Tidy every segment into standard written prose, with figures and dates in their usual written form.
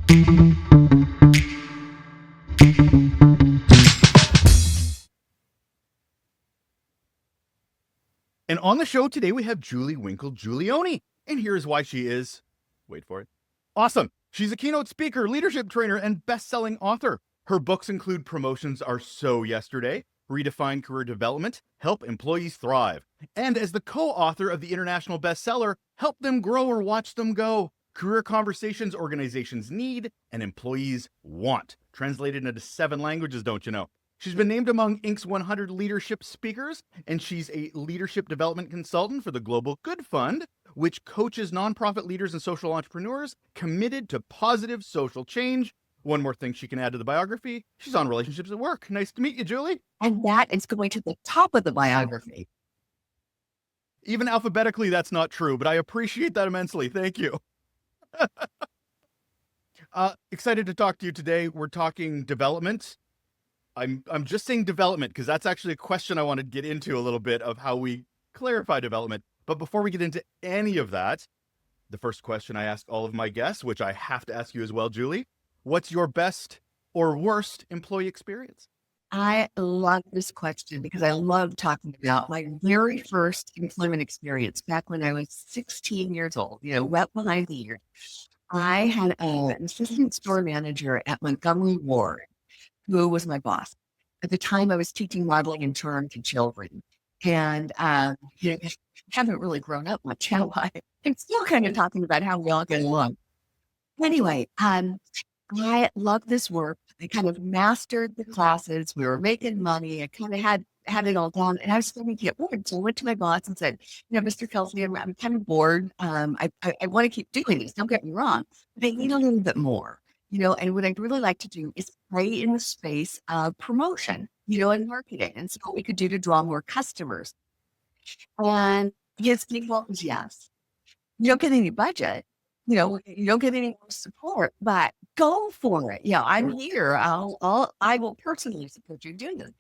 And on the show today, we have Julie Winkle Giulioni. And here's why she is, wait for it, awesome. She's a keynote speaker, leadership trainer, and best-selling author. Her books include Promotions Are So Yesterday, Redefine Career Development, Help Employees Thrive. And as the co-author of the international bestseller, Help Them Grow or Watch Them Go, Career Conversations Organizations Need and Employees Want. Translated into 7 languages, don't you know? She's been named among Inc.'s 100 leadership speakers, and she's a leadership development consultant for the Global Good Fund, which coaches nonprofit leaders and social entrepreneurs committed to positive social change. One more thing she can add to the biography, she's on relationships at work. Nice to meet you, Julie. And that is going to the top of the biography. Even alphabetically, that's not true, but I appreciate that immensely. Thank you. Excited to talk to you today. We're talking development. I'm just saying development because that's actually a question I want to get into a little bit of how we clarify development. But before we get into any of that, the first question I ask all of my guests, which I have to ask you as well, Julie, what's your best or worst employee experience? I love this question because I love talking about my very first employment experience back when I was 16 years old, wet behind the ears. I had an assistant store manager at Montgomery Ward who was my boss. At the time, I was teaching modeling and charm to children. And, I haven't really grown up much, have I? I'm still kind of talking about how we all get along. Anyway, I loved this work. I kind of mastered the classes. We were making money. I kind of had it all down. And I was starting to get bored. So I went to my boss and said, Mr. Kelsey, I'm kind of bored. I want to keep doing this. Don't get me wrong, but I need a little bit more. And what I'd really like to do is play in the space of promotion, and marketing, and so what we could do to draw more customers. And his default was yes. You don't get any budget, you don't get any more support, but go for it. I'm here. I will personally support you doing this.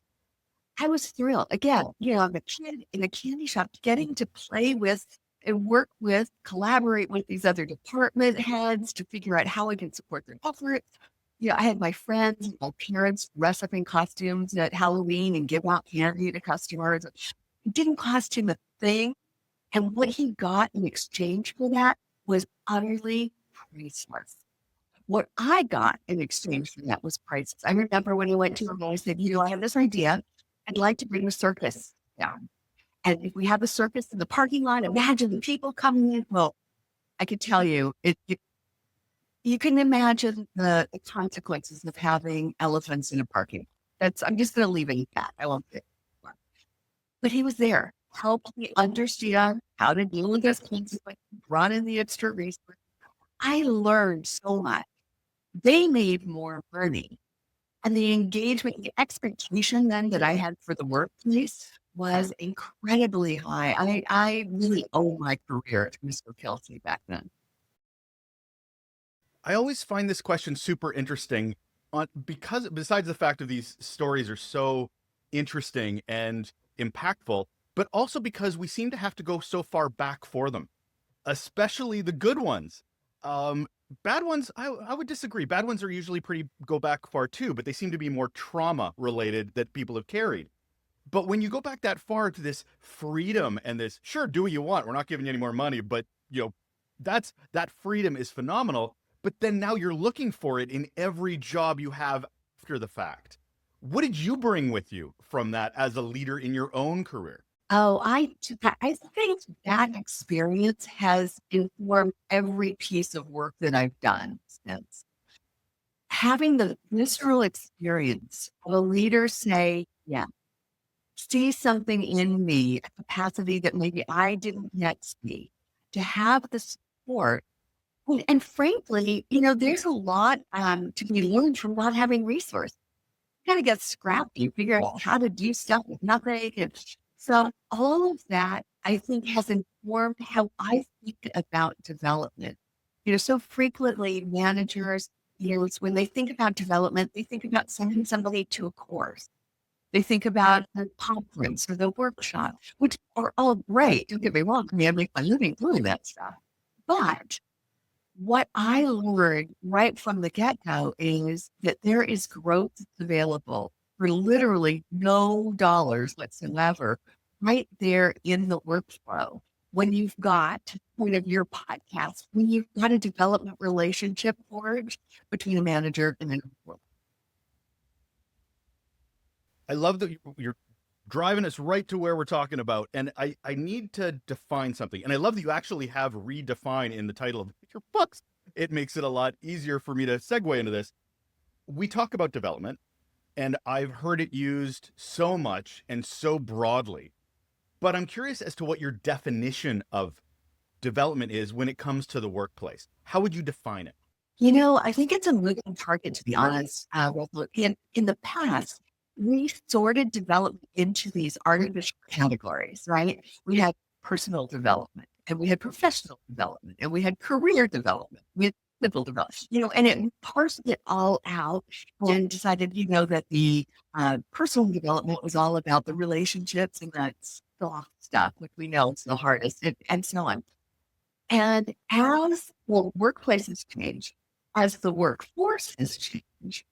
I was thrilled. Again, I'm a kid in a candy shop getting to play with and work with, collaborate with these other department heads to figure out how I can support their efforts. I had my friends, my parents dress up in costumes at Halloween and give out candy to customers. It didn't cost him a thing. And what he got in exchange for that was utterly priceless. What I got in exchange for that was priceless. I remember when he went to him and I said, I have this idea. I'd like to bring a circus down. And if we have a circus in the parking lot, imagine the people coming in. Well, I could tell you, you can imagine the consequences of having elephants in a parking lot. I'm just going to leave it at that. I won't say more. But he was there, helped me understand how to deal with this consequence, brought in the extra resources. I learned so much. They made more money. And the engagement, the expectation then that I had for the workplace was incredibly high. I really owe my career to Mr. Kelsey back then. I always find this question super interesting because besides the fact that these stories are so interesting and impactful, but also because we seem to have to go so far back for them, especially the good ones. Bad ones, I would disagree. Bad ones are usually go back far too, but they seem to be more trauma related that people have carried. But when you go back that far to this freedom and this, sure, do what you want. We're not giving you any more money, but that freedom is phenomenal. But then now you're looking for it in every job you have after the fact. What did you bring with you from that as a leader in your own career? Oh, I think that experience has informed every piece of work that I've done since. Having the visceral experience of a leader say, yeah, see something in me, a capacity that maybe I didn't yet see, to have the support. And frankly, there's a lot to be learned from not having resources. You kind of get scrappy, figure out how to do stuff with nothing. And so all of that, I think, has informed how I think about development. So frequently managers, when they think about development, they think about sending somebody to a course. They think about the conference or the workshop, which are all great. Don't get me wrong. I make my living doing that stuff. But what I learned right from the get-go is that there is growth available for literally no dollars whatsoever right there in the workflow. When you've got, to the point of your podcast, when you've got a development relationship forged between a manager and an employee. I love that you're driving us right to where we're talking about. And I need to define something. And I love that you actually have redefine in the title of your books. It makes it a lot easier for me to segue into this. We talk about development, and I've heard it used so much and so broadly. But I'm curious as to what your definition of development is when it comes to the workplace. How would you define it? I think it's a moving target, to be honest. In the past, we sorted development into these artificial categories, right? We had personal development, and we had professional development, and we had career development, we had civil development, and it parsed it all out and decided, that the personal development was all about the relationships and that soft stuff, which we know is the hardest, and so on. And as workplaces change, as the workforce has changed,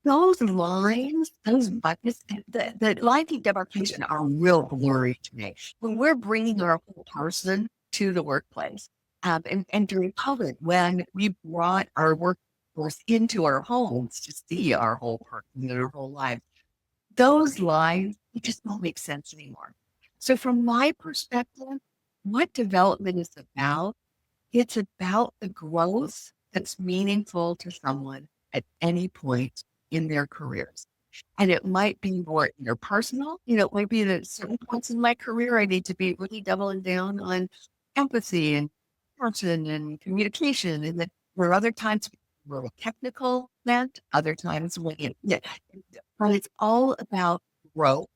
those lines, those buckets, the line of demarcation are real blurry to me. When we're bringing our whole person to the workplace, and during COVID, when we brought our workforce into our homes to see our whole person and our whole life, those lines, it just don't make sense anymore. So from my perspective, what development is about, it's about the growth that's meaningful to someone at any point in their careers. And it might be more interpersonal. It might be that at certain points in my career, I need to be really doubling down on empathy and person and communication. And then there are other times where technical bent, other times when but it's all about growth.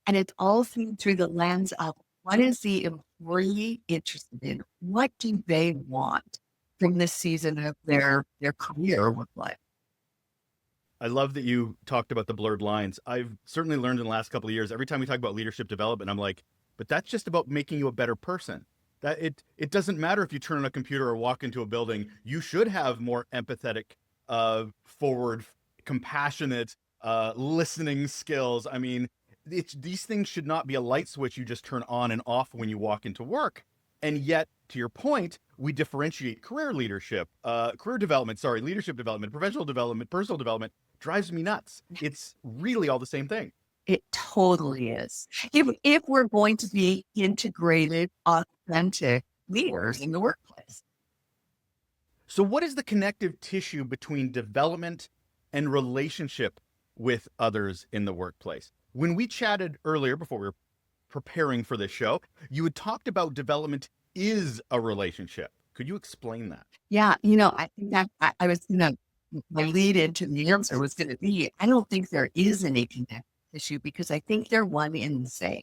And it's all seen through the lens of what is the employee interested in? What do they want from this season of their career work life? I love that you talked about the blurred lines. I've certainly learned in the last couple of years, every time we talk about leadership development, I'm like, but that's just about making you a better person. That it doesn't matter if you turn on a computer or walk into a building. You should have more empathetic, forward, compassionate, listening skills. I mean, these things should not be a light switch you just turn on and off when you walk into work. And yet, to your point, we differentiate leadership development, professional development, personal development. Drives me nuts. It's really all the same thing. It totally is. If we're going to be integrated, authentic leaders in the workplace. So what is the connective tissue between development and relationship with others in the workplace? When we chatted earlier, before we were preparing for this show, you had talked about development is a relationship. Could you explain that? Yeah, I think that I was my lead into the answer was going to be, I don't think there is any connective tissue because I think they're one and the same.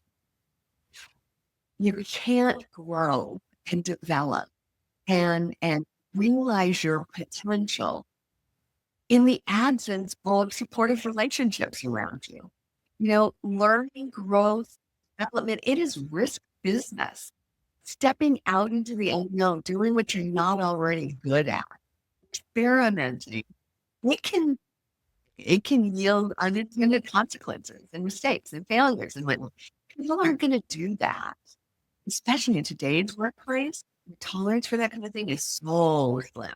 You can't grow and develop and realize your potential in the absence of supportive relationships around you. Learning, growth, development, it is risk business. Stepping out into the unknown, doing what you're not already good at, experimenting, it can yield unintended consequences and mistakes and failures. And when people aren't going to do that, especially in today's workplace, the tolerance for that kind of thing is so slim.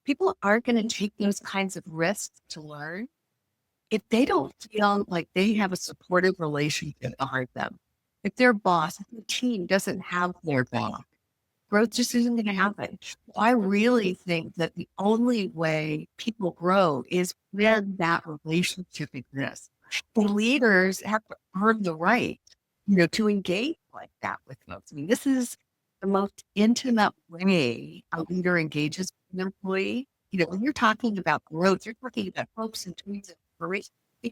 People aren't going to take those kinds of risks to learn if they don't feel like they have a supportive relationship behind them. If their boss, if the team doesn't have their back, growth just isn't going to happen. I really think that the only way people grow is when that relationship exists. The leaders have to earn the right, to engage like that with folks. I mean, this is the most intimate way a leader engages with an employee. When you're talking about growth, you're talking about hopes and dreams and aspirations. I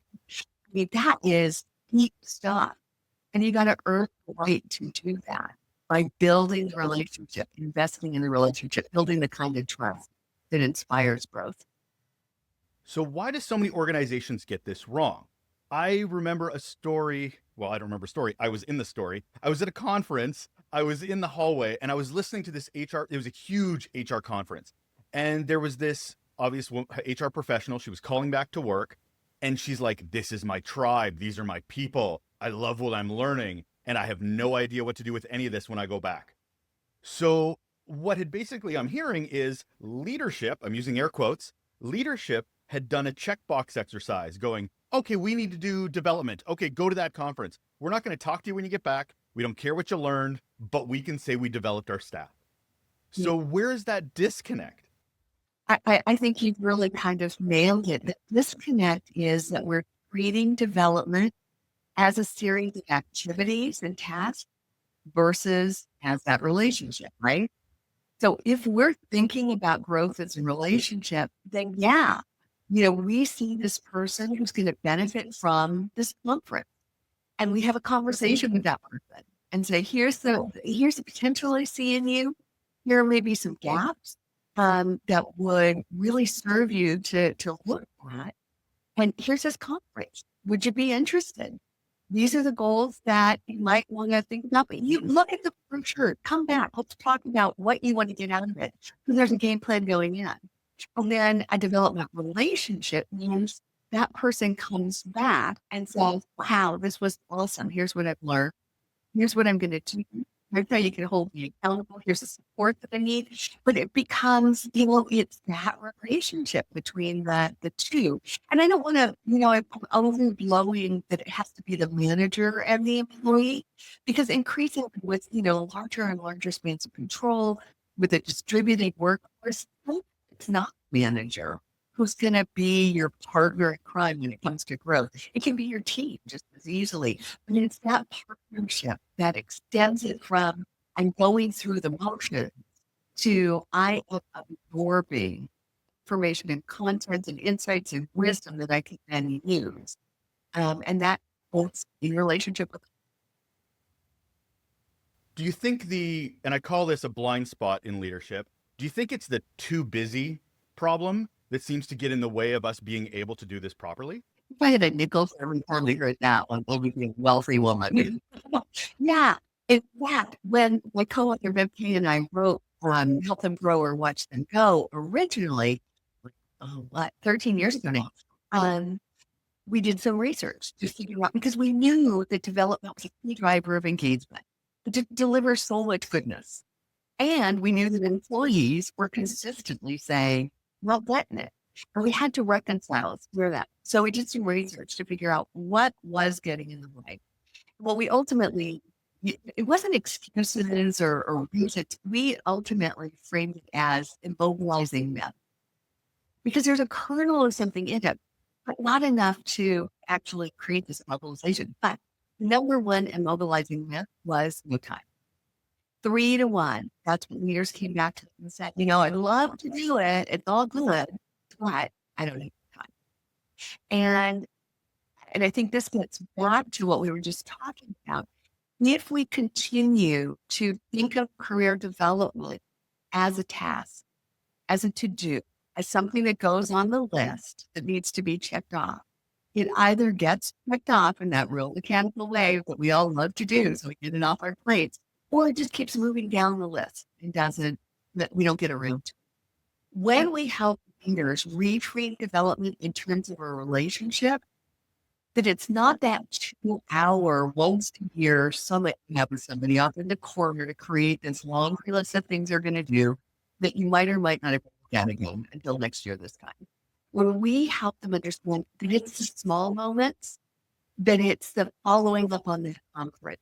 mean, that is deep stuff. And you got to earn the right to do that by building the relationship, investing in the relationship, building the kind of trust that inspires growth. So why do so many organizations get this wrong? I remember a story. Well, I don't remember a story. I was in the story. I was at a conference. I was in the hallway and I was listening to this HR. It was a huge HR conference. And there was this obvious HR professional. She was calling back to work, and she's like, "This is my tribe. These are my people. I love what I'm learning, and I have no idea what to do with any of this when I go back." So what had basically I'm hearing is leadership, I'm using air quotes, leadership had done a checkbox exercise going, okay, we need to do development. Okay, go to that conference. We're not going to talk to you when you get back. We don't care what you learned, but we can say we developed our staff. Yeah. So where's that disconnect? I think you've really kind of nailed it. The disconnect is that we're treating development as a series of activities and tasks versus as that relationship, right? So if we're thinking about growth as a relationship, then yeah, we see this person who's going to benefit from this conference, and we have a conversation with that person and say, here's the potential I see in you. Here may be some gaps that would really serve you to look at. And here's this conference. Would you be interested? These are the goals that you might want to think about. But you look at the brochure, come back. Let's talk about what you want to get out of it. So there's a game plan going in. And then a development relationship means that person comes back and says, wow, this was awesome. Here's what I've learned. Here's what I'm going to do. Here's how you can hold me accountable. Here's the support that I need. But it becomes, it's that relationship between the two. And I don't want to, I'm overblowing that it has to be the manager and the employee, because increasingly with, larger and larger spans of control, with a distributed workforce, it's not manager who's going to be your partner in crime when it comes to growth. It can be your team just as easily, but it's that partnership that extends it from I'm going through the motions to I am absorbing information and content and insights and wisdom that I can then use. And that holds in relationship with. Do you think and I call this a blind spot in leadership, do you think it's the too busy problem that seems to get in the way of us being able to do this properly? If I had a nickel for every time I heard that one, we'll be a wealthy woman. Yeah. In fact, when my co-author Vicky and I wrote Help Them Grow or Watch Them Go originally, 13 years ago now, we did some research to figure out, because we knew that development was a key driver of engagement, but to deliver so much goodness. And we knew that employees were consistently saying, well, getting it. And we had to reconcile that. So we did some research to figure out what was getting in the way. Well, we ultimately, it wasn't excuses or reasons. We ultimately framed it as immobilizing myth, because there's a kernel of something in it, but not enough to actually create this mobilization. But number one immobilizing myth was no time. 3-1. That's when leaders came back to them and said, I'd love to do it. It's all good, but I don't have time. And I think this gets back to what we were just talking about. If we continue to think of career development as a task, as a to-do, as something that goes on the list that needs to be checked off, it either gets checked off in that real mechanical way that we all love to do, so we get it off our plates, or it just keeps moving down the list and that we don't get around to. When we help leaders reframe development in terms of a relationship, that it's not that 2-hour, once a year summit you have with somebody off in the corner to create this long list of things they're going to do that you might or might not have done again until next year this time. When we help them understand that it's the small moments, that it's the following up on the conference,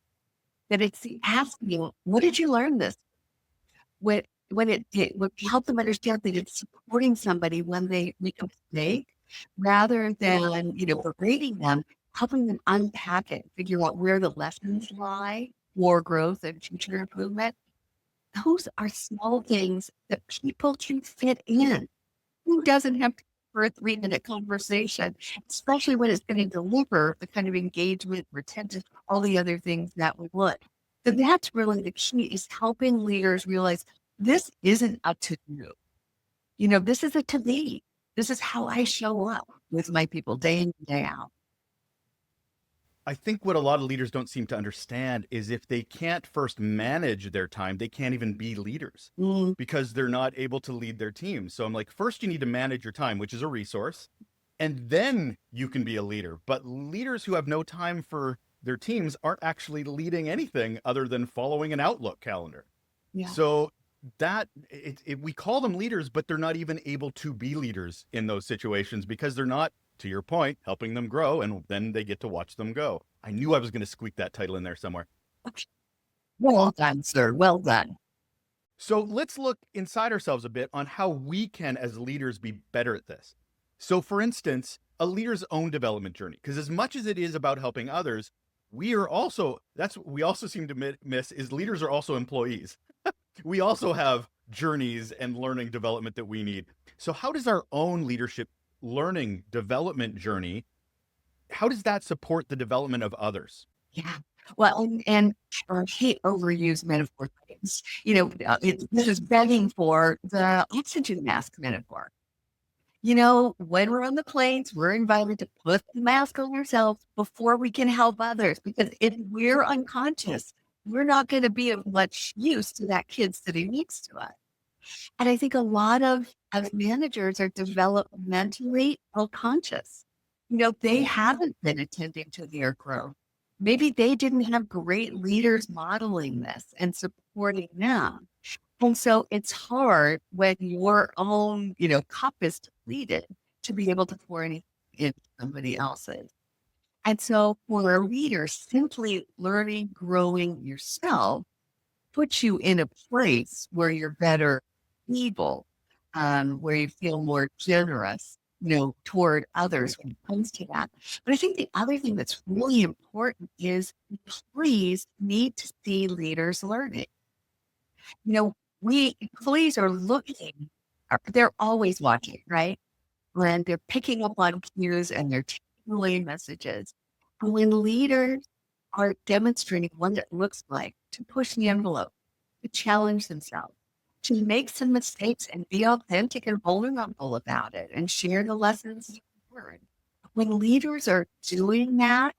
that it's the asking, what did you learn this? When we help them understand that it's supporting somebody when they make a mistake, rather than, berating them, helping them unpack it, figure out where the lessons lie for growth and future improvement. Those are small things that people can fit in. Who doesn't have to for a 3-minute conversation, especially when it's going to deliver the kind of engagement, retention, all the other things that we want. So that's really the key, is helping leaders realize this isn't a to-do. This is a to-be. This is how I show up with my people day in and day out. I think what a lot of leaders don't seem to understand is if they can't first manage their time, they can't even be leaders Mm, because they're not able to lead their team. So I'm like, first you need to manage your time, which is a resource, and then you can be a leader. But leaders who have no time for their teams aren't actually leading anything other than following an Outlook calendar. yeah. So we call them leaders, but they're not even able to be leaders in those situations because they're not, to your point, helping them grow, and then they get to watch them go. I knew I was going to squeak that title in there somewhere. Well done, sir. Well done. So let's look inside ourselves a bit on how we can, as leaders, be better at this. So, for instance, a leader's own development journey, because as much as it is about helping others, that's what we also seem to miss is leaders are also employees. We also have journeys and learning development that we need. So how does our own leadership learning development journey, how does that support the development of others? Yeah. Well, and I hate overused metaphor things. This is begging for the oxygen mask metaphor. When we're on the planes, we're invited to put the mask on ourselves before we can help others. Because if we're unconscious, we're not going to be of much use to that kid sitting next to us. And I think a lot of managers are developmentally unconscious. They haven't been attending to their growth. Maybe they didn't have great leaders modeling this and supporting them. And so it's hard when your own, cup is depleted to be able to pour any into somebody else's. And so for a leader, simply learning, growing yourself puts you in a place where you're better able, where you feel more generous, toward others when it comes to that. But I think the other thing that's really important is employees need to see leaders learning. We employees are looking, they're always watching, right? When they're picking up on cues and they're taking away messages. And when leaders are demonstrating what it looks like to push the envelope, to challenge themselves, to make some mistakes and be authentic and vulnerable about it and share the lessons you learned. When leaders are doing that,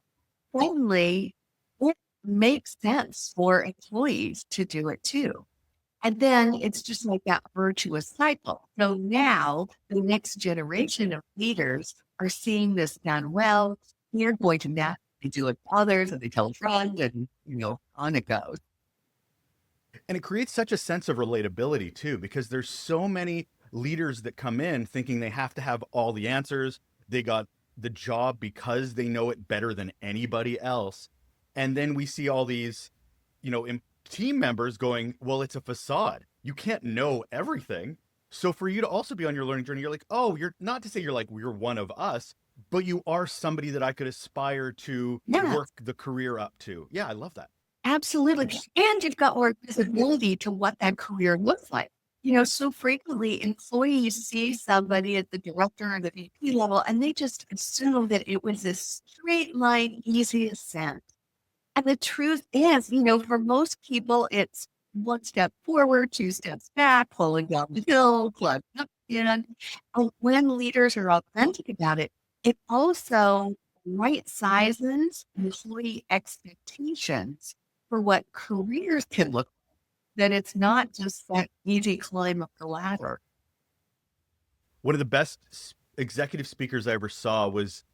suddenly it makes sense for employees to do it too. And then it's just like that virtuous cycle. So now the next generation of leaders are seeing this done well. They're going to naturally do it to others and they tell a friend and, on it goes. And it creates such a sense of relatability too, because there's so many leaders that come in thinking they have to have all the answers. They got the job because they know it better than anybody else. And then we see all these, team members going, well, it's a facade. You can't know everything. So for you to also be on your learning journey, you're like, oh, you're not to say you're one of us, but you are somebody that I could aspire to Yeah, work the career up to. Yeah, I love that. absolutely. And you've got more visibility to what that career looks like. So frequently employees see somebody at the director or the VP level, and they just assume that it was this straight line, easy ascent. And the truth is, for most people, it's one step forward, two steps back, pulling down the hill, climbing up again. And when leaders are authentic about it, it also right sizes employee expectations for what careers can look like. That it's not just that easy climb up the ladder. One of the best executive speakers I ever saw was,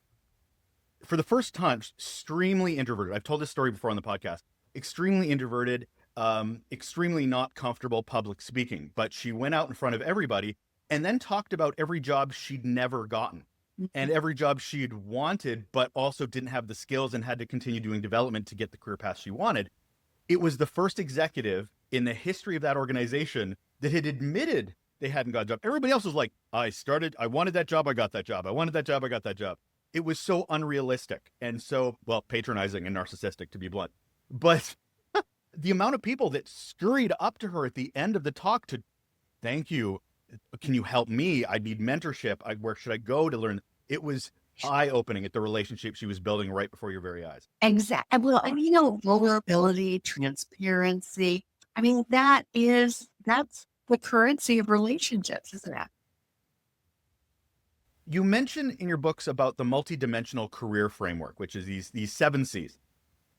for the first time, extremely introverted. I've told this story before on the podcast. Extremely introverted, extremely not comfortable public speaking. But she went out in front of everybody and then talked about every job she'd never gotten and every job she'd wanted, but also didn't have the skills and had to continue doing development to get the career path she wanted. It was the first executive in the history of that organization that had admitted they hadn't got a job. Everybody else was like, I wanted that job, I got that job. I wanted that job, I got that job. It was so unrealistic and so, well, patronizing and narcissistic, to be blunt. But the amount of people that scurried up to her at the end of the talk to, thank you, can you help me? I need mentorship. Where should I go to learn? It was eye-opening at the relationship she was building right before your very eyes. Exactly. Well, and vulnerability, transparency. I mean, that's the currency of relationships, isn't it? You mention in your books about the multidimensional career framework, which is these 7 C's.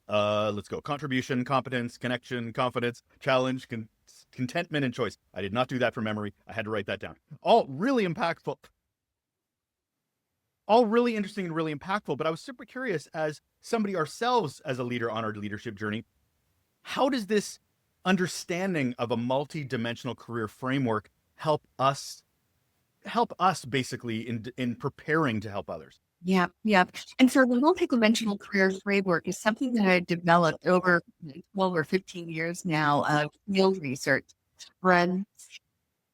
Let's go. Contribution, competence, connection, confidence, challenge, contentment, and choice. I did not do that from memory. I had to write that down. All really impactful. All really interesting and really impactful. But I was super curious, as somebody ourselves as a leader on our leadership journey, how does this understanding of a multi-dimensional career framework help us basically in preparing to help others? Yeah, yeah. And so the multidimensional career framework is something that I developed over 12 or 15 years now of field research. Run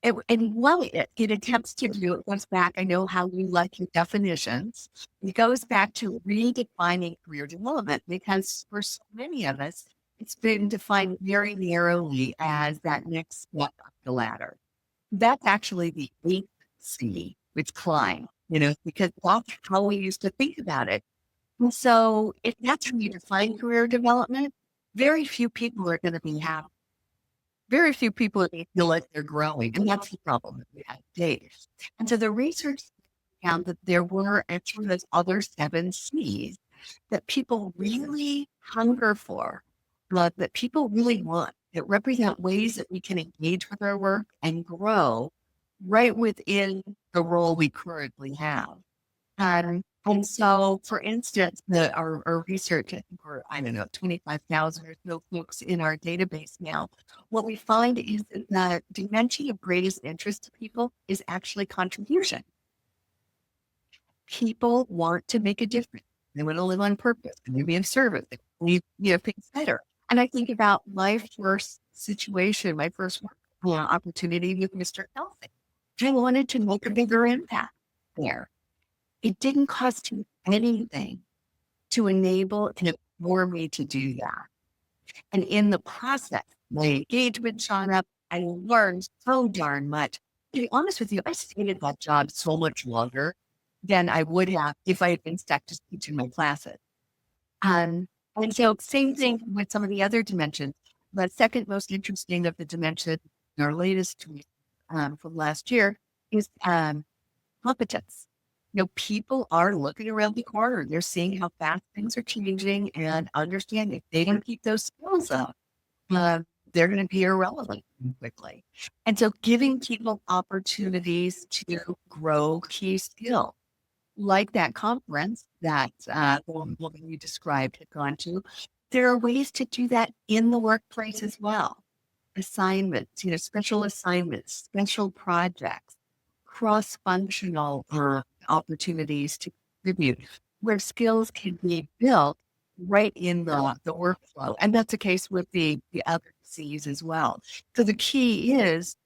and while it attempts to do, it goes back, I know how you like your definitions. It goes back to redefining career development because for so many of us, it's been defined very narrowly as that next step up the ladder. That's actually the 8C, which climb, because that's how we used to think about it. And so if that's how you define career development, very few people are going to be happy. Very few people feel like they're growing. And that's the problem that we have today. And so the research found that there were actually those other 7 C's that people really hunger for, that people really want, that represent ways that we can engage with our work and grow right within the role we currently have. And so, for instance, our research, I think we're, I don't know, 25,000 or so folks in our database now. What we find is that the dimension of greatest interest to people is actually contribution. People want to make a difference. They want to live on purpose. They want to be of service. They want to things better. And I think about my first situation, my first opportunity with Mr. Healthy. I wanted to make a bigger impact there. It didn't cost him anything to enable and for me to do that. And in the process, my engagement shot up. I learned so darn much. To be honest with you, I stayed at that job so much longer than I would have if I had been stuck just teaching my classes. And so same thing with some of the other dimensions. The second most interesting of the dimension, our latest tweet from last year, is competence. People are looking around the corner. They're seeing how fast things are changing and understanding if they don't keep those skills up, they're going to be irrelevant quickly. And so giving people opportunities to grow key skills, like that conference that the woman you described had gone to, there are ways to do that in the workplace as well. Assignments, special assignments, special projects, cross-functional opportunities to contribute, where skills can be built right in the workflow. And that's the case with the other C's as well. So the key is,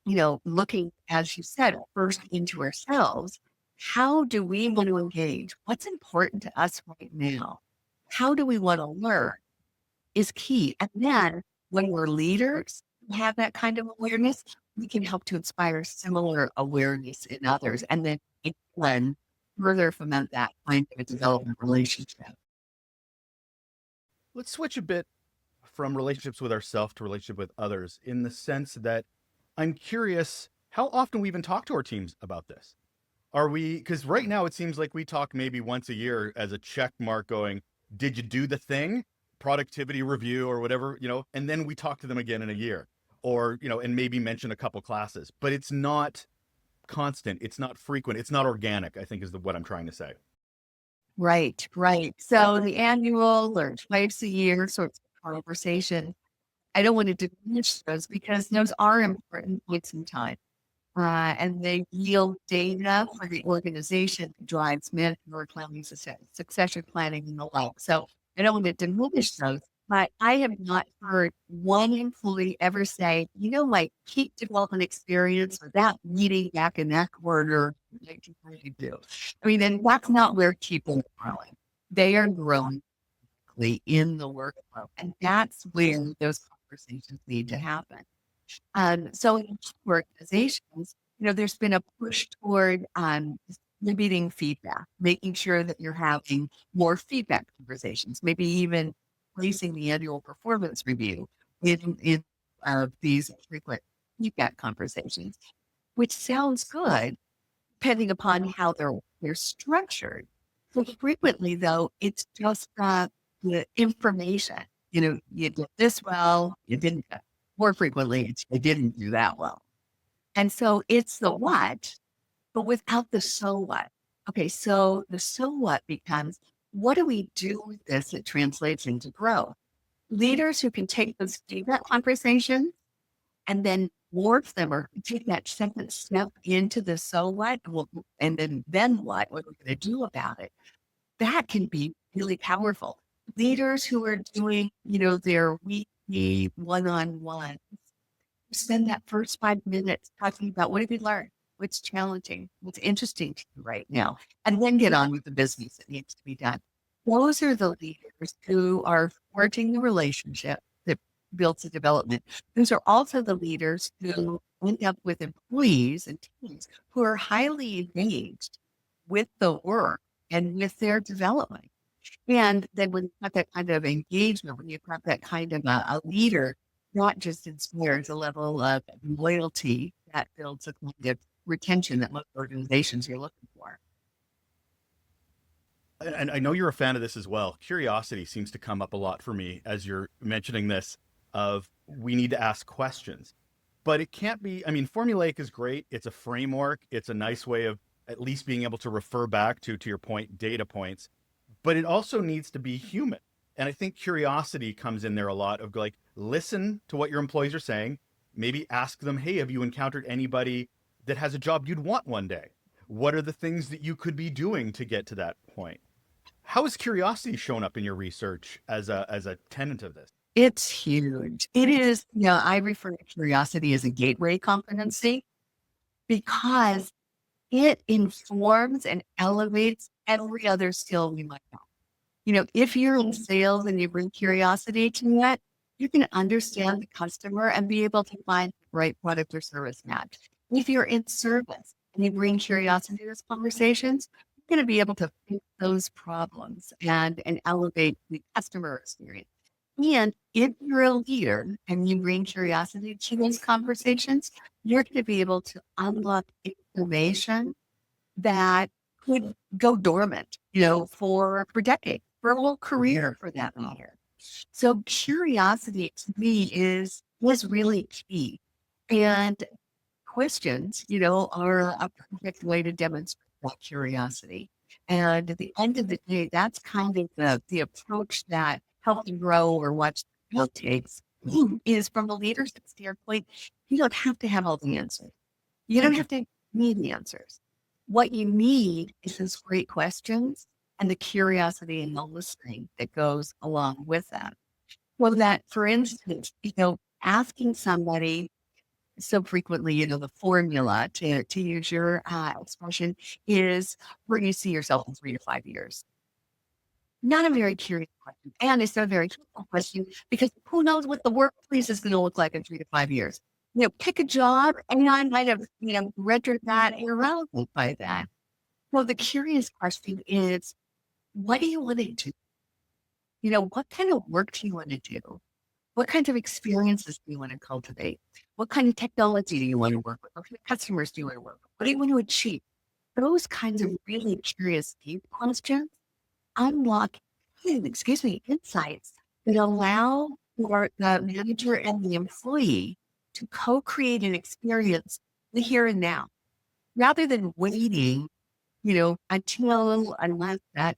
looking, as you said, first into ourselves. How do we want to engage? What's important to us right now? How do we want to learn is key. And then when we're leaders who have that kind of awareness, we can help to inspire similar awareness in others. And then it can further foment that kind of a development relationship. Let's switch a bit from relationships with ourselves to relationship with others, in the sense that I'm curious how often we even talk to our teams about this. Because right now it seems like we talk maybe once a year as a check mark going, did you do the thing? Productivity review or whatever, and then we talk to them again in a year, or, and maybe mention a couple classes, but it's not constant. It's not frequent. It's not organic, I think is what I'm trying to say. Right, right. So the annual or twice a year sorts of conversation, I don't want to diminish those because those are important points in time. And they yield data for the organization that drives management planning, succession planning, and the like. So I don't want to diminish those, but I have not heard one employee ever say, my peak development experience with that meeting back in that quarter, 1992. I mean, and that's not where people are growing. They are growing in the workflow, and that's where those conversations need to happen. So in organizations, there's been a push toward distributing feedback, making sure that you're having more feedback conversations, maybe even placing the annual performance review in these frequent feedback conversations, which sounds good. depending upon how they're structured. So frequently, though, it's just the information. You did this well, you didn't. More frequently, it's you didn't do that well. And so it's the what, but without the so what. Okay, so the so what becomes, what do we do with this that translates into growth? Leaders who can take those feedback conversations and then morph them or take that second step into the so what, and then what are we going to do about it? That can be really powerful. Leaders who are doing, their weekly one-on-one, spend that first 5 minutes talking about what have you learned, what's challenging, what's interesting to you right now, and then get on with the business that needs to be done. Those are the leaders who are forging the relationship that builds the development. Those are also the leaders who end up with employees and teams who are highly engaged with the work and with their development. And then when you have that kind of engagement, when you have that kind of a leader, not just inspires a level of loyalty that builds a kind of retention that most organizations are looking for. And I know you're a fan of this as well. Curiosity seems to come up a lot for me as you're mentioning this of we need to ask questions. But it can't be, I mean, formulaic is great. It's a framework. It's a nice way of at least being able to refer back to your point, data points. But it also needs to be human. And I think curiosity comes in there a lot of like, listen to what your employees are saying. Maybe ask them, hey, have you encountered anybody that has a job you'd want one day? What are the things that you could be doing to get to that point? How has curiosity shown up in your research as a tenet of this? It's huge. It is, I refer to curiosity as a gateway competency because it informs and elevates every other skill we might know. If you're in sales and you bring curiosity to it, you can understand the customer and be able to find the right product or service match. If you're in service and you bring curiosity to those conversations, you're going to be able to fix those problems and elevate the customer experience. And if you're a leader and you bring curiosity to those conversations, you're going to be able to unlock information that could go dormant, for decades, for a whole career for that matter. So curiosity to me is really key. And questions, are a perfect way to demonstrate that curiosity. And at the end of the day, that's kind of the approach that Help You Grow or Watch the Growth takes is from a leadership standpoint. You don't have to have all the answers. You don't have to need the answers. What you need is those great questions and the curiosity and the listening that goes along with that. Well, that, for instance, asking somebody so frequently, the formula to use your expression is where you see yourself in 3 to 5 years. Not a very curious question. And it's not a very truthful question because who knows what the workplace is going to look like in 3 to 5 years. Pick a job and I might have, rendered that irrelevant by that. Well, the curious question is, what do you want to do? What kind of work do you want to do? What kinds of experiences do you want to cultivate? What kind of technology do you want to work with? What kind of customers do you want to work with? What do you want to achieve? Those kinds of really curious, deep questions unlock, insights that allow for the manager and the employee to co-create an experience the here and now, rather than waiting, unless that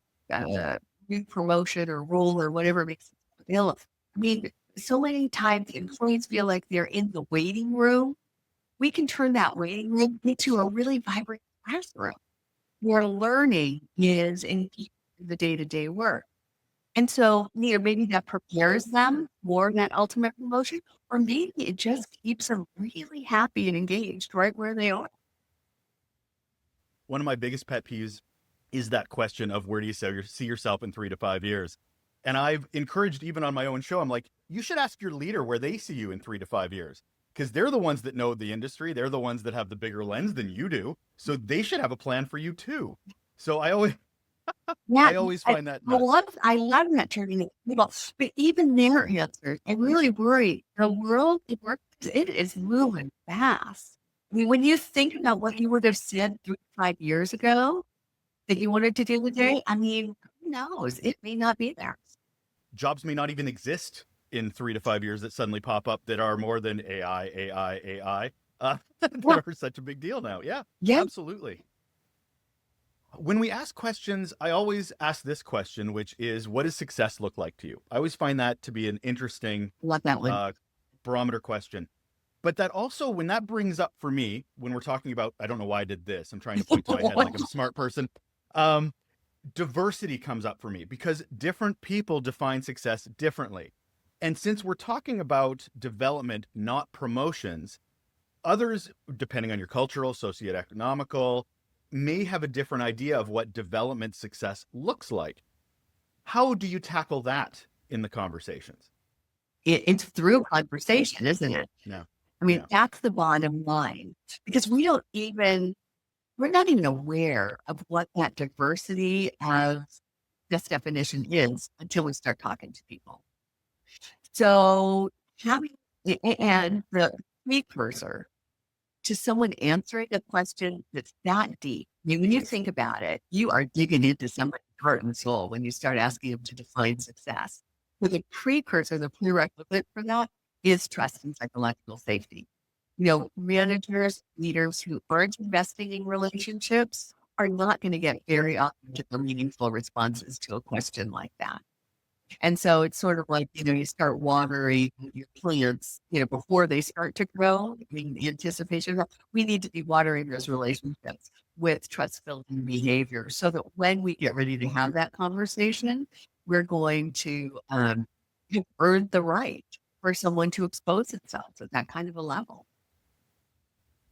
new promotion or role or whatever makes it available. I mean, so many times employees feel like they're in the waiting room. We can turn that waiting room into a really vibrant classroom where learning is in the day-to-day work. And so, maybe that prepares them for that ultimate promotion, or maybe it just keeps them really happy and engaged right where they are. One of my biggest pet peeves is that question of where do you see yourself in 3 to 5 years? And I've encouraged even on my own show, I'm like, you should ask your leader where they see you in 3 to 5 years, because they're the ones that know the industry. They're the ones that have the bigger lens than you do. So they should have a plan for you too. So I always find that nuts. I love that turning people, but even their answers, I really worry. The world, it is moving fast. I mean, when you think about what you would have said 3 to 5 years ago that you wanted to do today, I mean, who knows? It may not be there. Jobs may not even exist in 3 to 5 years that suddenly pop up that are more than AI. That Yeah. are such a big deal now. Yeah, Yeah. absolutely. When we ask questions, I always ask this question, which is, what does success look like to you? I always find that to be an interesting Love that one. barometer question. But that also, when that brings up for me, when we're talking about, I don't know why I did this, I'm trying to point to my head like I'm a smart person. Diversity comes up for me because different people define success differently. And since we're talking about development, not promotions, others, depending on your cultural, socioeconomical, may have a different idea of what development success looks like. How do you tackle that in the conversations? It's through conversation, isn't it? No. I mean, Yeah. that's the bottom line because we're not even aware of what that diversity as this definition is until we start talking to people. So having and the precursor to someone answering a question that's that deep. I mean, when you think about it, you are digging into somebody's heart and soul when you start asking them to define success. But the precursor, the prerequisite for that is trust and psychological safety. Managers, leaders who aren't investing in relationships are not going to get very authentic or meaningful responses to a question like that. And so it's sort of like, you start watering your plants, before they start to grow. I mean, the anticipation of we need to be watering those relationships with trust building behavior so that when we get ready to have that conversation, we're going to have earned the right for someone to expose itself at that kind of a level.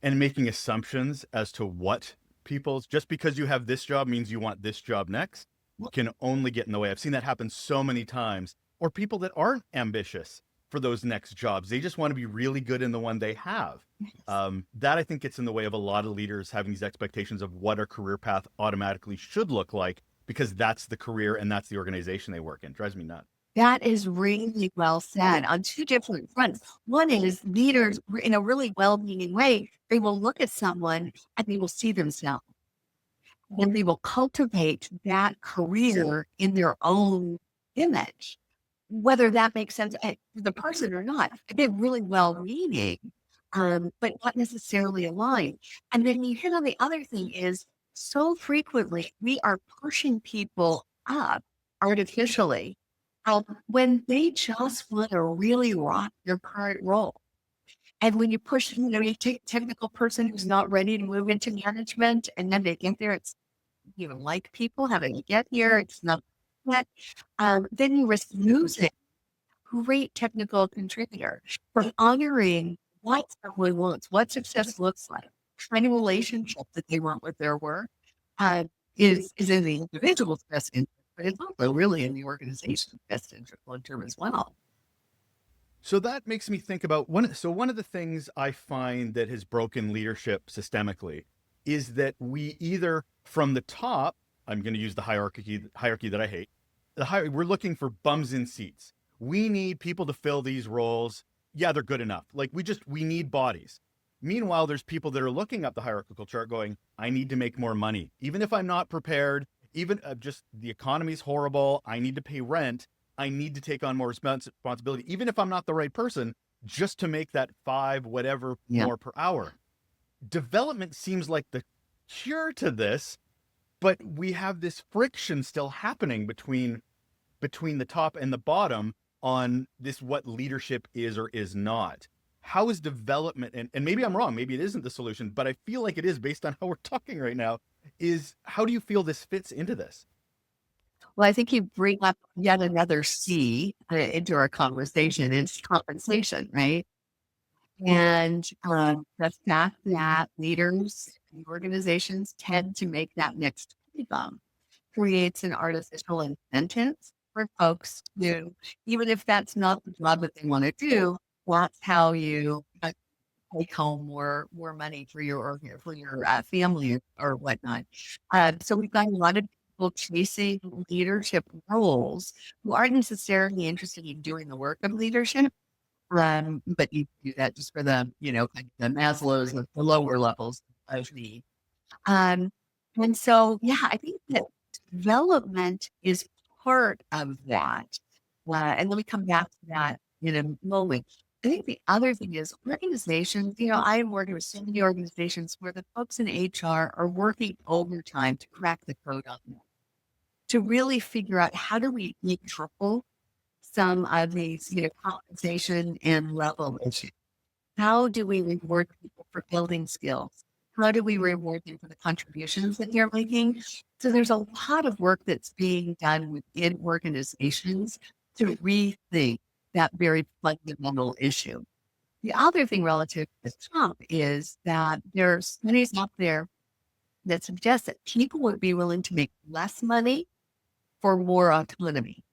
And making assumptions as to what people's, just because you have this job means you want this job next, can only get in the way. I've seen that happen so many times. Or people that aren't ambitious for those next jobs. They just want to be really good in the one they have. That I think gets in the way of a lot of leaders having these expectations of what a career path automatically should look like, because that's the career and that's the organization they work in. Drives me nuts. That is really well said on two different fronts. One is leaders, in a really well-meaning way, they will look at someone and they will see themselves. And they will cultivate that career in their own image, whether that makes sense to the person or not. Again, really well-meaning, but not necessarily aligned. And then you hit on the other thing is so frequently we are pushing people up artificially when they just want to really rock their current role. And when you push, you take a technical person who's not ready to move into management, and then they get there, it's like people, how did you get here? It's not that. Then you risk losing great technical contributor from honoring what someone wants, what success looks like, kind of relationship that they want with their work uh, is in the individual's best interest, but it's also really in the organization's best interest long term as well. So that makes me think about one of the things I find that has broken leadership systemically is that we either from the top, I'm going to use the hierarchy that I hate. We're looking for bums in seats. We need people to fill these roles. Yeah, they're good enough. Like we need bodies. Meanwhile, there's people that are looking up the hierarchical chart going, I need to make more money. Even if I'm not prepared, even just the economy's horrible, I need to pay rent. I need to take on more responsibility, even if I'm not the right person, just to make that five, whatever more per hour. Development seems like the cure to this, but we have this friction still happening between the top and the bottom on this, what leadership is or is not. How is development, and maybe I'm wrong, maybe it isn't the solution, but I feel like it is based on how we're talking right now, is how do you feel this fits into this? Well, I think you bring up yet another C into our conversation. It's compensation, right? And the fact that leaders and organizations tend to make that next bump creates an artificial incentive for folks to, even if that's not the job that they want to do, that's how you take home more money for your family or whatnot. So we've got a lot of people chasing leadership roles who aren't necessarily interested in doing the work of leadership, But you do that just for the, kind of the Maslow's, the lower levels of need. Um, and so, yeah, I think that development is part of that. And let me come back to that in a moment. I think the other thing is organizations, I'm working with so many organizations where the folks in HR are working overtime to crack the code on that, to really figure out how do we triple some of these, compensation and level issues. How do we reward people for building skills? How do we reward them for the contributions that they're making? So there's a lot of work that's being done within organizations to rethink that very fundamental issue. The other thing relative to the top is that there are studies out there that suggest that people would be willing to make less money for more autonomy.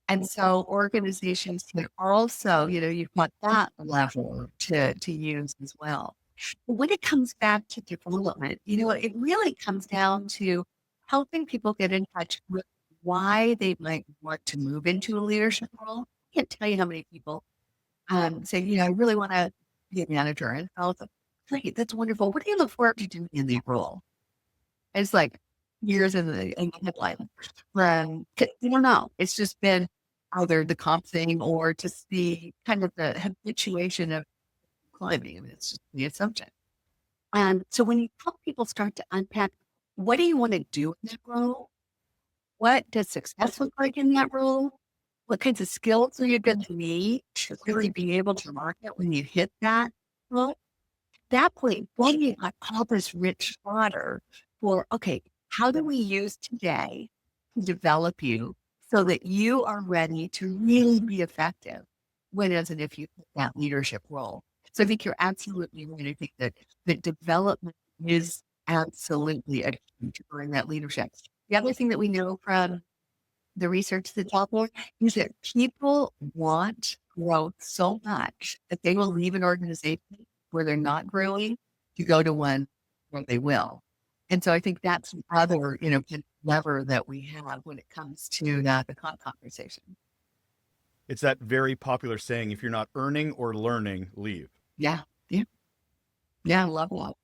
And so organizations can also, you've got that level to use as well. But when it comes back to development, it really comes down to helping people get in touch with why they might want to move into a leadership role. I can't tell you how many people say, I really want to be a manager. And I was like, great, that's wonderful. What do you look forward to doing in the role? It's like years in the headline. 'Cause you don't know. It's just been either the comp thing or just the kind of the habituation of climbing. I mean, it's just the assumption. And so when you help people start to unpack, what do you want to do in that role? What does success look like in that role? What kinds of skills are you going to need to really be able to market when you hit that role? That point, then you got all this rich fodder for, okay, how do we use today to develop you so that you are ready to really be effective when as and if you take that leadership role? So I think you're absolutely right. I think that development is absolutely a key to earn that leadership. The other thing that we know from the research that's out there is that people want growth so much that they will leave an organization where they're not growing to go to one where they will. And so I think that's the other, kind of lever that we have when it comes to the conversation. It's that very popular saying, if you're not earning or learning, leave. Yeah. Yeah. Yeah. Love that.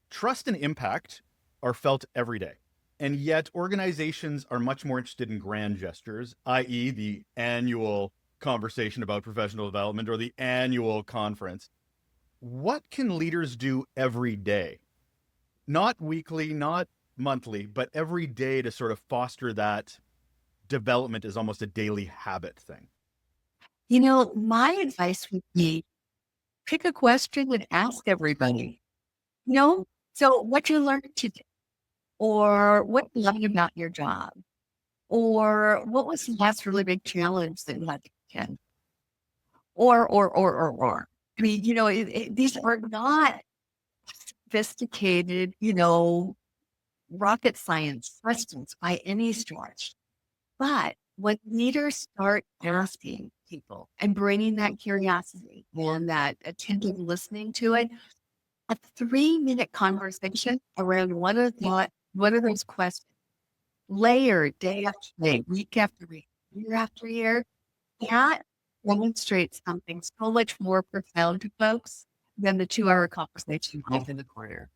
Trust and impact are felt every day. And yet organizations are much more interested in grand gestures, i.e. the annual conversation about professional development or the annual conference. What can leaders do every day? Not weekly, not monthly, but every day to sort of foster that development is almost a daily habit thing. My advice would be pick a question and ask everybody, so what you learned today, or what you loved about your job, or what was the last really big challenge that you had to contend, or. I mean, these are not sophisticated, rocket science questions by any stretch. But when leaders start asking people and bringing that curiosity and that attentive listening to it, a 3-minute conversation around one of those questions, layered day after day, week after week, year after year, that demonstrates something so much more profound to folks than the 2-hour conversation you have in the corner.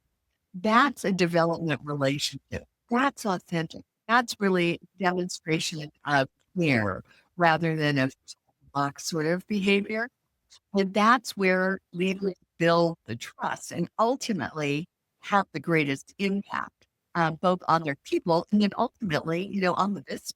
That's a development relationship. That's authentic. That's really demonstration of care rather than a box sort of behavior. And that's where leaders build the trust and ultimately have the greatest impact, both on their people and then ultimately, on the business.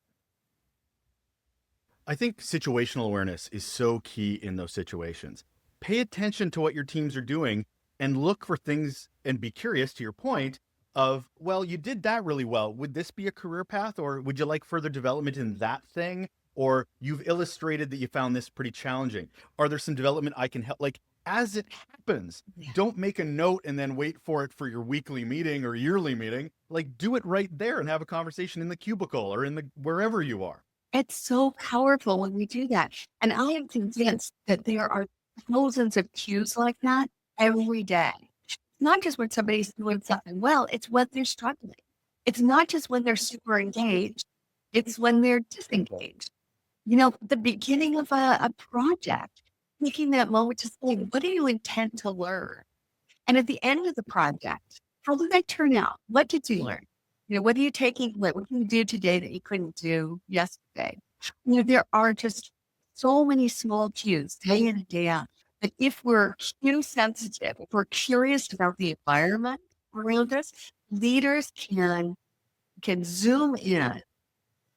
I think situational awareness is so key in those situations. Pay attention to what your teams are doing and look for things and be curious, to your point of, well, you did that really well. Would this be a career path, or would you like further development in that thing? Or you've illustrated that you found this pretty challenging. Are there some development I can help? Like, as it happens, don't make a note and then wait for it for your weekly meeting or yearly meeting. Like, do it right there and have a conversation in the cubicle or in the wherever you are. It's so powerful when we do that. And I am convinced that there are thousands of cues like that every day. Not just when somebody's doing something well, it's when they're struggling. It's not just when they're super engaged, it's when they're disengaged. The beginning of a project, taking that moment to say, what do you intend to learn? And at the end of the project, how did that turn out? What did you learn? What are you taking? What can you do today that you couldn't do yesterday? There are just so many small cues day in and day out. But if we're cue sensitive, if we're curious about the environment around us, leaders can zoom in,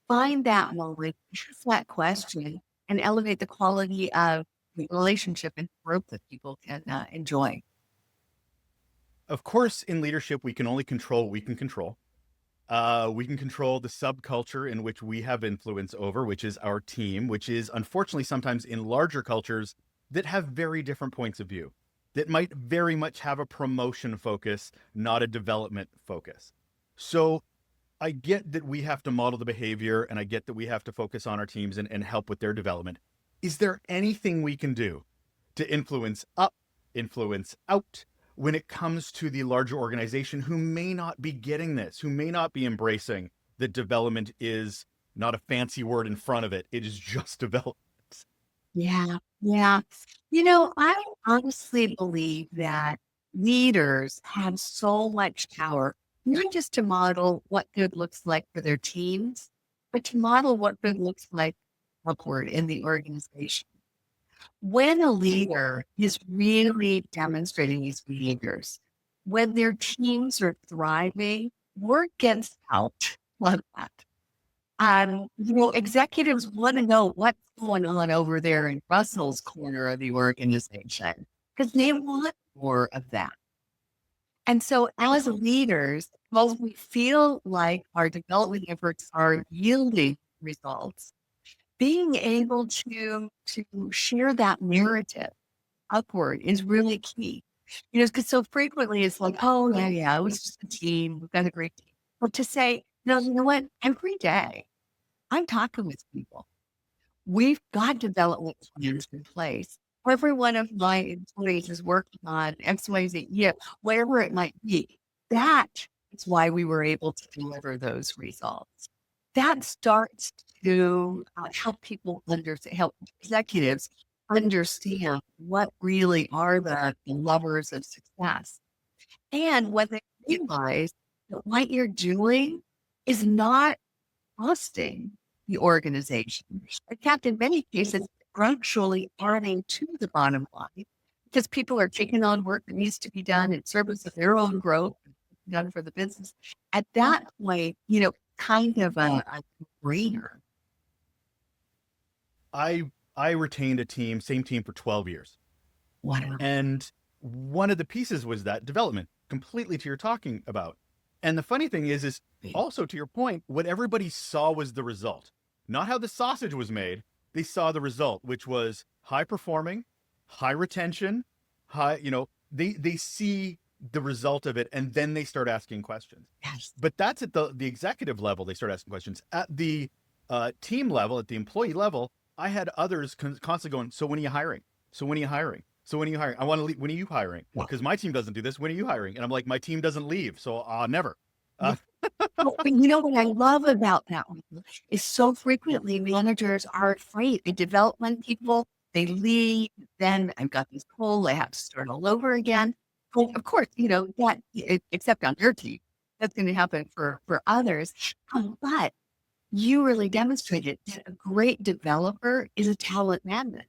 find that moment, ask that question, and elevate the quality of the relationship and growth that people can enjoy. Of course, in leadership, we can only control what we can control. We can control the subculture in which we have influence over, which is our team, which is unfortunately sometimes in larger cultures that have very different points of view, that might very much have a promotion focus, not a development focus. So I get that we have to model the behavior, and I get that we have to focus on our teams and help with their development. Is there anything we can do to influence up, influence out, when it comes to the larger organization who may not be getting this, who may not be embracing that development is not a fancy word in front of it, it is just development? Yeah, yeah. I honestly believe that leaders have so much power, not just to model what good looks like for their teams, but to model what good looks like upward in the organization. When a leader is really demonstrating these behaviors, when their teams are thriving, word gets out like that. Executives want to know what's going on over there in Russell's corner of the organization because they want more of that. And so as leaders, while we feel like our development efforts are yielding results, being able to share that narrative upward is really key. Because so frequently it's like, oh, yeah, it was just a team. We've got a great team. But to say, no, you know what? Every day I'm talking with people. We've got development plans in place. Every one of my employees is working on X, Y, Z, whatever it might be. That is why we were able to deliver those results. That starts to help people help executives understand what really are the levers of success. And when they realize that what you're doing is not costing the organization. In fact, in many cases, actually adding to the bottom line because people are taking on work that needs to be done in service of their own growth, done for the business. At that point, kind of a brainer. I retained a team, same team for 12 years. Wow. And one of the pieces was that development, completely to your talking about. And the funny thing is also to your point, what everybody saw was the result, not how the sausage was made. They saw the result, which was high performing, high retention, they see the result of it, and then they start asking questions. Yes. But that's at the executive level. They start asking questions. At the team level, at the employee level, I had others constantly going, so when are you hiring? So when are you hiring? So when are you hiring? I want to leave. When are you hiring? Because my team doesn't do this. When are you hiring? And I'm like, my team doesn't leave. So never. But what I love about that one is so frequently managers are afraid. They development people, they leave, then I've got this pull, I have to start all over again. Well, of course, that except on your team, that's going to happen for others. But you really demonstrated that a great developer is a talent magnet.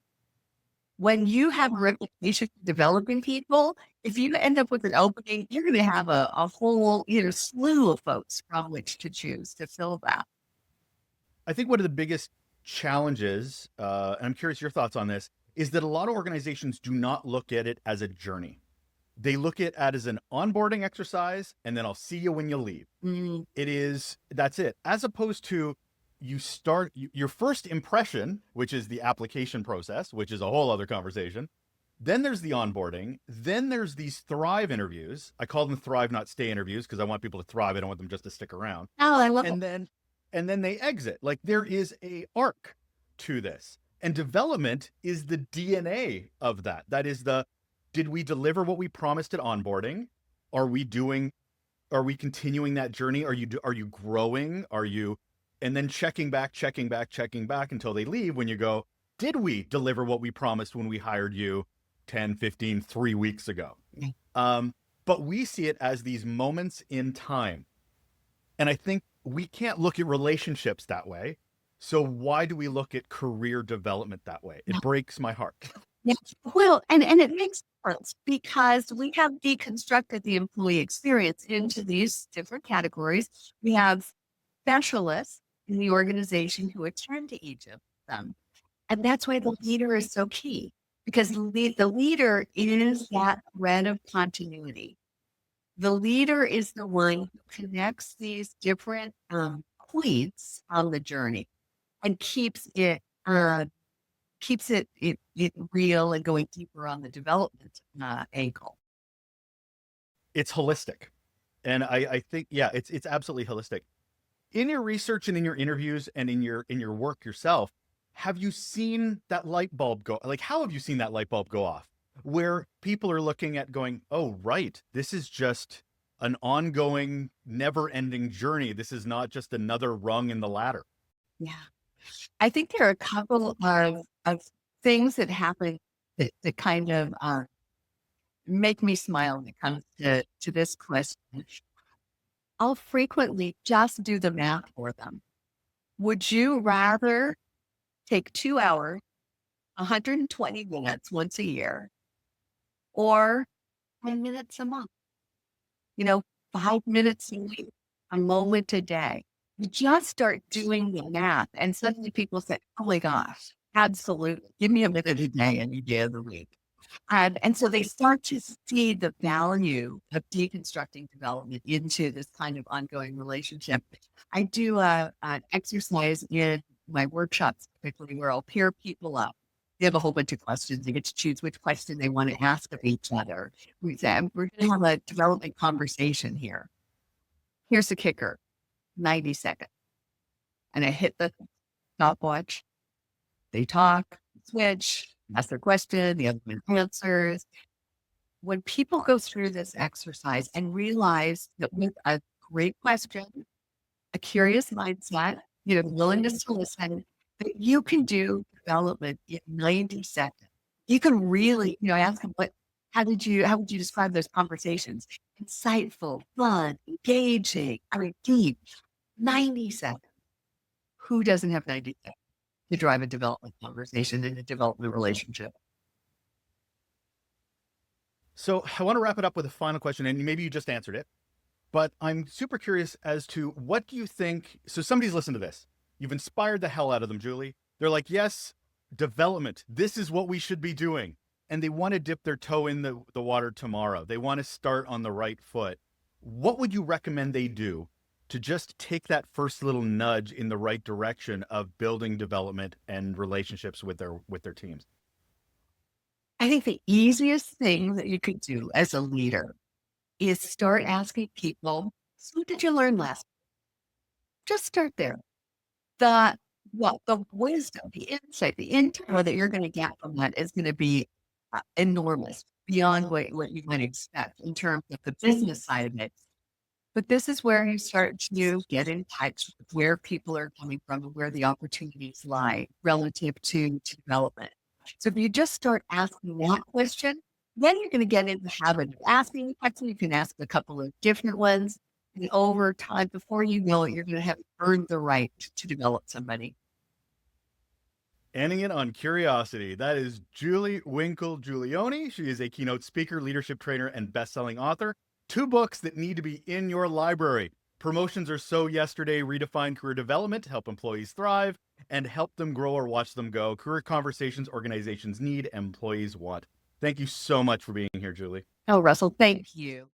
When you have a reputation for developing people, if you end up with an opening, you're going to have a whole slew of folks from which to choose to fill that. I think one of the biggest challenges, and I'm curious your thoughts on this, is that a lot of organizations do not look at it as a journey. They look at it as an onboarding exercise, and then I'll see you when you leave. That's it. As opposed to you start your first impression, which is the application process, which is a whole other conversation. Then there's the onboarding. Then there's these thrive interviews. I call them thrive, not stay interviews, because I want people to thrive. I don't want them just to stick around. Oh, I love it. And then they exit. Like there is a arc to this. And development is the DNA of that. That is did we deliver what we promised at onboarding? Are we continuing that journey? Are you growing? And then checking back until they leave when you go, did we deliver what we promised when we hired you 10, 15, 3 weeks ago? But we see it as these moments in time. And I think we can't look at relationships that way. So why do we look at career development that way? It breaks my heart. Yeah. Well, and it makes sense because we have deconstructed the employee experience into these different categories. We have specialists in the organization who attend to each of them. And that's why the leader is so key because the leader is that thread of continuity. The leader is the one who connects these different points on the journey and keeps it real and going deeper on the development angle. It's holistic. And I think, yeah, it's absolutely holistic. In your research and in your interviews and in your work yourself, have you seen that light bulb go? Like, how have you seen that light bulb go off? Where people are looking at going, oh, right, this is just an ongoing, never-ending journey. This is not just another rung in the ladder. Yeah. I think there are a couple of things that happen that kind of make me smile when it comes to this question. I'll frequently just do the math for them. Would you rather take 2 hours, 120 minutes once a year, or 10 minutes a month? 5 minutes a week, a moment a day. You just start doing the math, and suddenly people say, oh my gosh, absolutely. Give me a minute a day any day of the week. And so they start to see the value of deconstructing development into this kind of ongoing relationship. I do an exercise in my workshops, particularly where I'll pair people up. They have a whole bunch of questions. They get to choose which question they want to ask of each other. We say, we're going to have a development conversation here. Here's the kicker, 90 seconds. And I hit the stopwatch. They talk, switch, ask their question, the other one answers. When people go through this exercise and realize that with a great question, a curious mindset, willingness to listen, that you can do development in 90 seconds. You can really, I ask them, how would you describe those conversations? Insightful, fun, engaging, deep, 90 seconds. Who doesn't have 90 seconds to drive a development conversation in a development relationship? So I want to wrap it up with a final question, and maybe you just answered it, but I'm super curious as to what do you think? So somebody's listened to this. You've inspired the hell out of them, Julie. They're like, yes, development. This is what we should be doing. And they want to dip their toe in the water tomorrow. They want to start on the right foot. What would you recommend they do to just take that first little nudge in the right direction of building development and relationships with their teams? I think the easiest thing that you could do as a leader is start asking people, so what did you learn last week? Just start there. The wisdom, the insight, the intel that you're going to get from that is going to be enormous, beyond what you might expect in terms of the business side of it. But this is where you start to get in touch with where people are coming from and where the opportunities lie relative to development. So if you just start asking that question, then you're going to get in the habit of asking the question. You can ask a couple of different ones. And over time, before you know it, you're going to have earned the right to develop somebody. Ending it on curiosity. That is Julie Winkle Giulioni. She is a keynote speaker, leadership trainer, and best-selling author. 2 books that need to be in your library. Promotions Are So Yesterday, Redefine Career Development to help employees thrive and help them grow or watch them go. Career conversations organizations need, employees want. Thank you so much for being here, Julie. Oh, Russell, thank you.